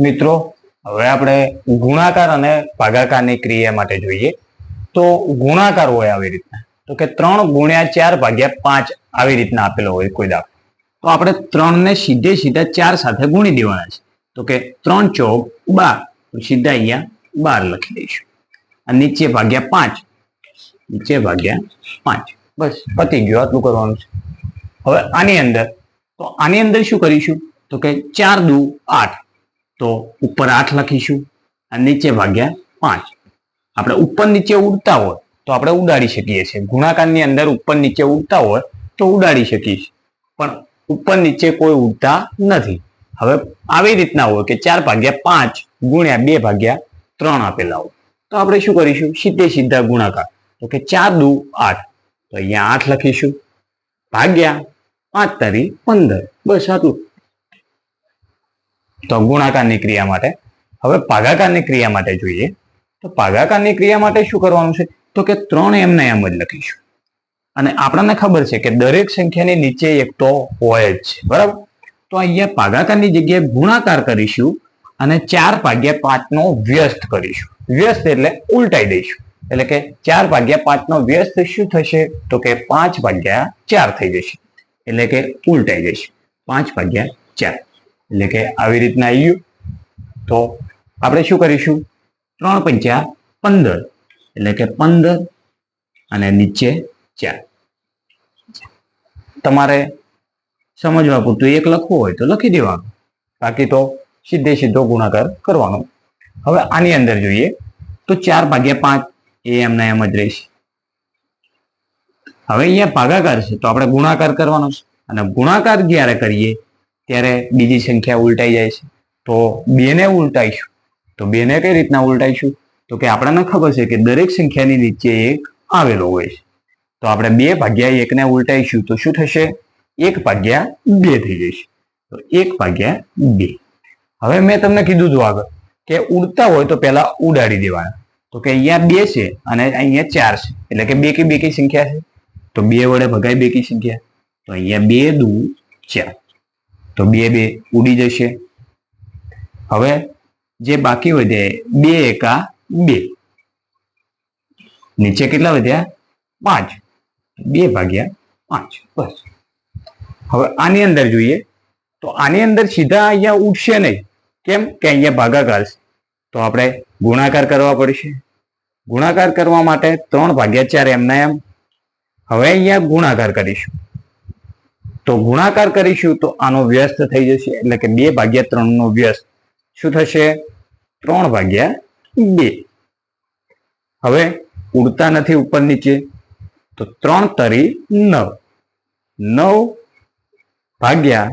મિત્રો, હવે આપણે ગુણાકાર અને ભાગાકારની ક્રિયા માટે જોઈએ. તો ગુણાકાર હોય આવી રીતના, તો કે 3 ગુણ્યા 4 ભાગ્યા 5 આવી રીતના આપેલો હોય કોઈ દાખલો. તો આપણે 3 ને સીધે સીધા 4 સાથે ગુણી દેવાના છે. તો કે 3 ચોક 12, સીધા અહીંયા 12 લખી દઈશું. અને નીચે ભાગ્યા 5, નીચે ભાગ્યા 5, બસ પતી ગયું. આટલું કરવાનું છે. હવે આની અંદર શું કરીશું? તો કે 4 દુ 8, તો ઉપર 8 લખીશું અને નીચે ભાગ્યા 5. આપણે ઉપર નીચે ઉડતા હોય તો આપણે ઉડાડી શકીએ છીએ. ગુણાકારની અંદર ઉપર નીચે ઉડતા હોય તો ઉડાડી શકીએ છીએ, પણ ઉપર નીચે કોઈ ઉડતા નથી. હવે આવી રીતના હોય કે 4 ભાગ્યા 5 ગુણ્યા 2 ભાગ્યા 3 આપેલા હોય, તો આપણે શું કરીશું? સીધે સીધા ગુણાકાર. તો કે 4 દુ 8, તો અહીંયા 8 લખીશું ભાગ્યા 5 તારી 15, બસ આટલું. તો ગુણાકારની ક્રિયા માટે. હવે ભાગાકારની ક્રિયા માટે જોઈએ. તો ભાગાકારની ક્રિયા માટે શું કરવાનું છે? તો કે 3 એમને એમ જ લખીશું. અને આપણને ખબર છે કે દરેક સંખ્યાની નીચે એક તો હોય જ છે, બરાબર? તો અહીંયા ભાગાકારની જગ્યાએ ગુણાકાર કરીશું અને 4 ભાગ્યા 5 નો વ્યસ્ત કરીશું. વ્યસ્ત એટલે ઉલટાઈ દઈશું. એટલે કે 4 ભાગ્યા 5 નો વ્યસ્ત શું થશે? તો કે 5 ભાગ્યા 4 થઈ જશે. એટલે કે ઉલટાઈ જશે. 5 ભાગ્યા 4, એટલે કે આવી રીતના આવ્યું. તો આપણે શું કરીશું? 3 પંચા 15, એટલે કે 15 અને નીચે 4. તમારે સમજવા પૂરતું એક લખવું હોય તો લખી દેવાનું, બાકી તો સીધે સીધો ગુણાકાર કરવાનો. હવે આની અંદર જોઈએ તો 4 ભાગ્યા 5 એ એમના એમ જ રહેશે. હવે અહીંયા ભાગાકાર છે તો આપણે ગુણાકાર કરવાનો છે, અને ગુણાકાર જ્યારે કરીએ ત્યારે બીજી સંખ્યા ઉલટાઈ જાય છે. તો 2 ને ઉલટાઈશું. તો 2 ને કઈ રીતના ઉલટાઈશું? તો કે આપણને ખબર છે કે દરેક સંખ્યાની નીચે એક આવેલો હોય છે. તો આપણે 2 ભાગ્યા 1 ને ઉલટાઈશું તો શું થશે? 1 ભાગ્યા 2 થઈ જશે. તો 1 ભાગ્યા 2. હવે મેં તમને કીધું હતું આગળ કે ઉડતા હોય તો પહેલા ઉડાડી દેવાના. તો કે અહીંયા 2 છે અને અહીંયા 4 છે, એટલે કે બેકી સંખ્યા છે. તો 2 વડે ભગાય બેકી સંખ્યા. તો અહીંયા 2 દુ 4, તો 2 ઉડી જશે. હવે જે બાકી વધે 2 એકા 2, નીચે કેટલા વધ્યા? 5, 2 ભાગ્યા 5, બસ. હવે આની અંદર જોઈએ તો આની અંદર સીધા અહીંયા ઉઠશે નહીં. કેમ? કે અહીંયા ભાગાકાર છે, તો આપણે ગુણાકાર કરવા પડશે. ગુણાકાર કરવા માટે 3 ભાગ્યા 4 એમના એમ. હવે અહીંયા ગુણાકાર કરીશું. તો ગુણાકાર કરીશું તો આનો વ્યસ્ત થઈ જશે, એટલે કે 2 ભાગ્યા 3 નો વ્યસ્ત શું થશે? 3 ભાગ્યા 2. હવે ઉડતા નથી ઉપર નીચે, તો 3 તરી 9, 9 ભાગ્યા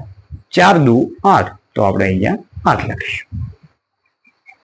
4 દુ 8, તો આપણે અહીંયા 8 લખીશું.